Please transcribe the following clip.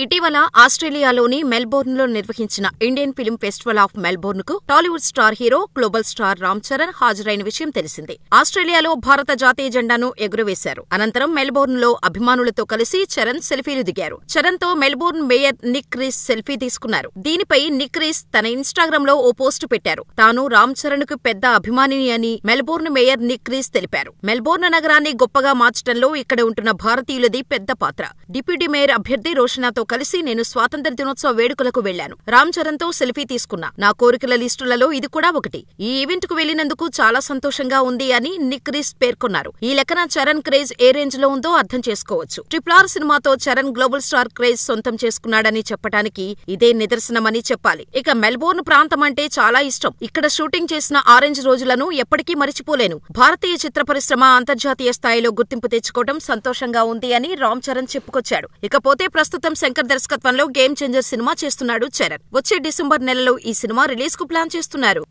ఇటీవల ఆస్ట్రేలియాలోని మెల్బోర్న్లో నిర్వహించిన ఇండియన్ ఫిల్మ్ ఫెస్టివల్ ఆఫ్ మెల్బోర్న్కు Tollywood star hero, global star Ram Charan హాజరైన విషయం తెలిసిందే. ఆస్ట్రేలియాలో భారత జాతీయ జెండాను ఎగురవేశారు. అనంతరం మెల్బోర్న్లో అభిమానులతో కలిసి చరణ్ సెల్ఫీలు దిగారు. చరణ్తో మెల్బోర్న్ మేయర్ నిక్ రీస్ సెల్ఫీ తీసుకున్నారు. దీనిపై నిక్ రీస్ తన ఇన్స్టాగ్రామ్లో ఓ పోస్టు పెట్టారు. తాను రామ్ చరణ్కు పెద్ద అభిమానిని అని మెల్బోర్న్ మేయర్ నిక్ రీస్ తెలిపారు. మెల్బోర్న్ నగరాన్ని గొప్పగా మార్చడంలో ఇక్కడ ఉంటున్న భారతీయులది పెద్ద పాత్ర. డిప్యూటీ మేయర్ అభ్యర్థి రోషనాతో కలిసి నేను స్వాతంత్ర్య దినోత్సవ వేడుకలకు వెళ్లాను. రామ్ చరణ్ తో సెల్ఫీ తీసుకున్నా. నా కోరికల లిస్టులలో ఇది కూడా ఒకటి. ఈ ఈవెంట్ కు వెళ్లినందుకు చాలా సంతోషంగా ఉంది అని నిక్ రీస్ పేర్కొన్నారు. ఈ లెక్కన చరణ్ క్రేజ్ ఏ రేంజ్ లో ఉందో అర్థం చేసుకోవచ్చు. RRR సినిమాతో చరణ్ గ్లోబల్ స్టార్ క్రేజ్ సొంతం చేసుకున్నాడని చెప్పడానికి ఇదే నిదర్శనమని చెప్పాలి. ఇక మెల్బోర్న్ ప్రాంతం అంటే చాలా ఇష్టం. ఇక్కడ షూటింగ్ చేసిన ఆరెంజ్ రోజులను ఎప్పటికీ మరిచిపోలేను. భారతీయ చిత్ర పరిశ్రమ అంతర్జాతీయ స్థాయిలో గుర్తింపు తెచ్చుకోవడం సంతోషంగా ఉంది అని రామ్ చరణ్ చెప్పుకొచ్చాడు. ఇకపోతే ప్రస్తుతం శంకర్ దర్శకత్వంలో గేమ్ చేంజర్ సినిమా చేస్తున్నాడు చరణ్. వచ్చే డిసెంబర్ నెలలో ఈ సినిమా రిలీజ్ కు ప్లాన్ చేస్తున్నారు.